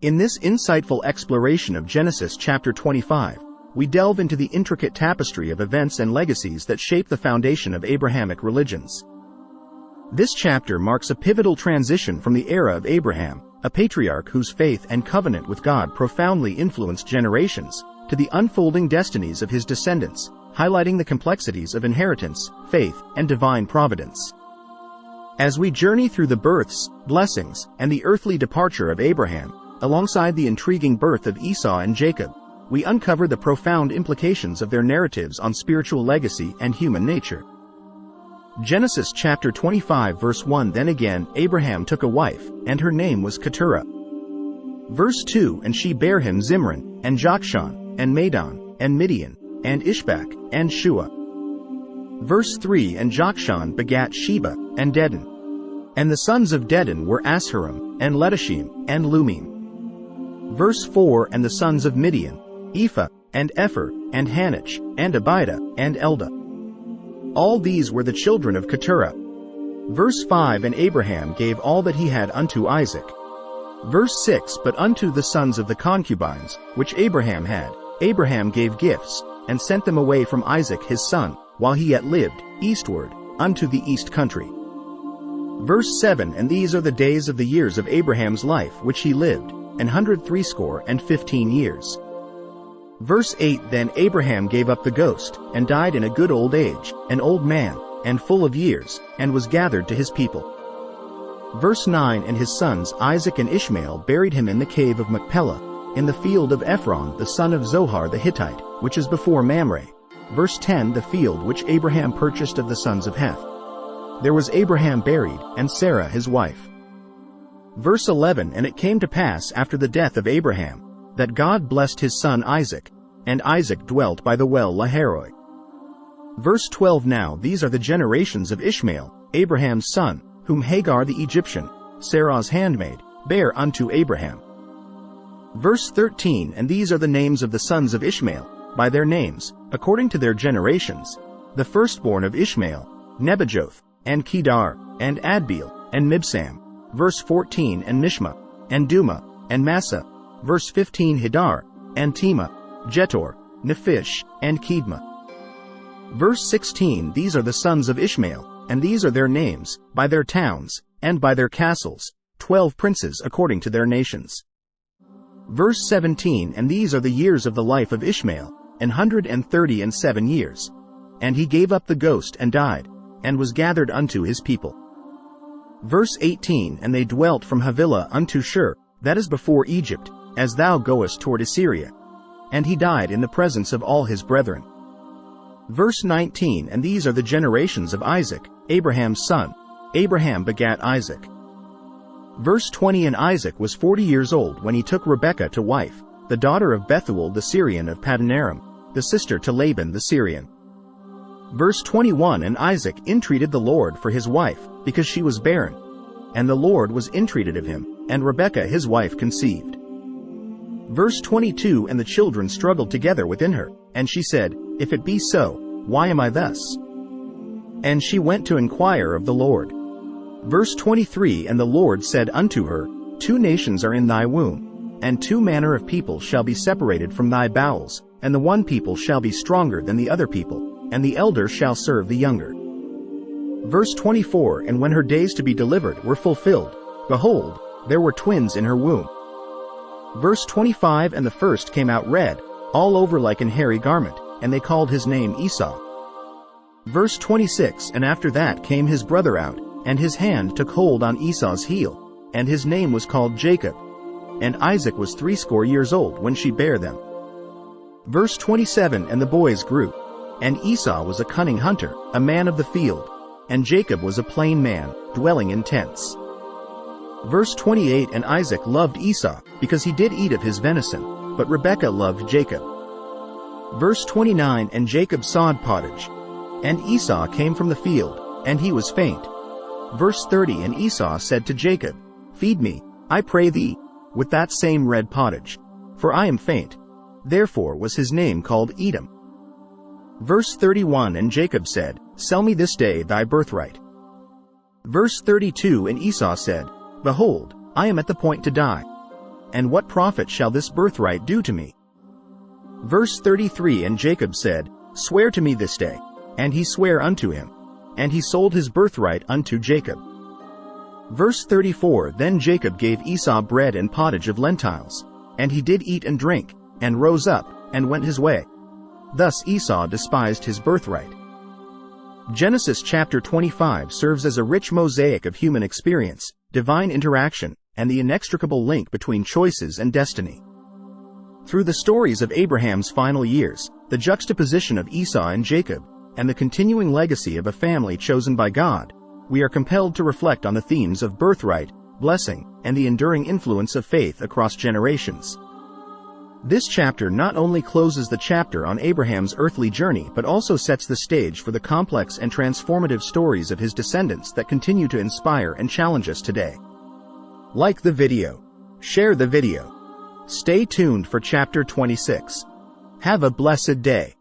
In this insightful exploration of Genesis chapter 25, we delve into the intricate tapestry of events and legacies that shape the foundation of Abrahamic religions. This chapter marks a pivotal transition from the era of Abraham, a patriarch whose faith and covenant with God profoundly influenced generations, to the unfolding destinies of his descendants, highlighting the complexities of inheritance, faith, and divine providence. As we journey through the births, blessings, and the earthly departure of Abraham, alongside the intriguing birth of Esau and Jacob, we uncover the profound implications of their narratives on spiritual legacy and human nature. Genesis chapter 25 verse 1 Then again Abraham took a wife, and her name was Keturah. Verse 2 And she bare him Zimran, and Jokshan, and Madon, and Midian, and Ishbak, and Shua. Verse 3 And Jokshan begat Sheba, and Dedan. And the sons of Dedan were Asherim, and Letashim, and Lumim. Verse 4 And the sons of Midian, Ephah, and Epher, and Hanach, and Abidah, and Eldah. All these were the children of Keturah. Verse 5 And Abraham gave all that he had unto Isaac. Verse 6 But unto the sons of the concubines, which Abraham had, Abraham gave gifts, and sent them away from Isaac his son, while he yet lived, eastward, unto the east country. Verse 7 And these are the days of the years of Abraham's life which he lived, 160 years. Verse 8 Then Abraham gave up the ghost, and died in a good old age, an old man, and full of years, and was gathered to his people. Verse 9 And his sons Isaac and Ishmael buried him in the cave of Machpelah, in the field of Ephron the son of Zohar the Hittite, which is before Mamre. Verse 10 The field which Abraham purchased of the sons of Heth. There was Abraham buried, and Sarah his wife. Verse 11 And it came to pass after the death of Abraham, that God blessed his son Isaac, and Isaac dwelt by the well Lahairoi. Verse 12 Now these are the generations of Ishmael, Abraham's son, whom Hagar the Egyptian, Sarah's handmaid, bare unto Abraham. Verse 13 And these are the names of the sons of Ishmael, by their names, according to their generations, the firstborn of Ishmael, Nebajoth, and Kedar, and Adbeel, and Mibsam. Verse 14 And Mishma, and Duma, and Massa. Verse 15 Hidar, and Tema, Jetor, Nephish, and Kedma. Verse 16 These are the sons of Ishmael, and these are their names, by their towns, and by their castles, 12 princes according to their nations. Verse 17 And these are the years of the life of Ishmael, 137 years. And he gave up the ghost and died, and was gathered unto his people. Verse 18 And they dwelt from Havilah unto Shur, that is before Egypt, as thou goest toward Assyria. And he died in the presence of all his brethren. Verse 19 And these are the generations of Isaac, Abraham's son. Abraham begat Isaac. Verse 20 And Isaac was 40 years old when he took Rebekah to wife, the daughter of Bethuel the Syrian of Padanaram, the sister to Laban the Syrian. Verse 21 And Isaac entreated the Lord for his wife, because she was barren. And the Lord was entreated of him, and Rebekah his wife conceived. Verse 22 And the children struggled together within her, and she said, If it be so, why am I thus? And she went to inquire of the Lord. Verse 23 And the Lord said unto her, 2 nations are in thy womb, and 2 manner of people shall be separated from thy bowels, and the one people shall be stronger than the other people, and the elder shall serve the younger. Verse 24 And when her days to be delivered were fulfilled, behold, there were twins in her womb. Verse 25 And the first came out red, all over like an hairy garment, and they called his name Esau. Verse 26 And after that came his brother out, and his hand took hold on Esau's heel, and his name was called Jacob. And Isaac was 80 years old when she bare them. Verse 27 And the boys grew, and Esau was a cunning hunter, a man of the field, and Jacob was a plain man, dwelling in tents. Verse 28 And Isaac loved Esau, because he did eat of his venison, but Rebekah loved Jacob. Verse 29 And Jacob sawed pottage, and Esau came from the field, and he was faint. Verse 30 And Esau said to Jacob, Feed me, I pray thee, with that same red pottage, for I am faint. Therefore was his name called Edom. Verse 31 And Jacob said, Sell me this day thy birthright. Verse 32 And Esau said, Behold, I am at the point to die. and what profit shall this birthright do to me?" Verse 33, "And Jacob said, Swear to me this day. And he sware unto him. And he sold his birthright unto Jacob." Verse 34, "Then Jacob gave Esau bread and pottage of lentils. And he did eat and drink, and rose up, and went his way. Thus Esau despised his birthright." Genesis chapter 25 serves as a rich mosaic of human experience, divine interaction, and the inextricable link between choices and destiny. Through the stories of Abraham's final years, the juxtaposition of Esau and Jacob, and the continuing legacy of a family chosen by God, we are compelled to reflect on the themes of birthright, blessing, and the enduring influence of faith across generations. This chapter not only closes the chapter on Abraham's earthly journey but also sets the stage for the complex and transformative stories of his descendants that continue to inspire and challenge us today. Like the video. Share the video. Stay tuned for chapter 26. Have a blessed day.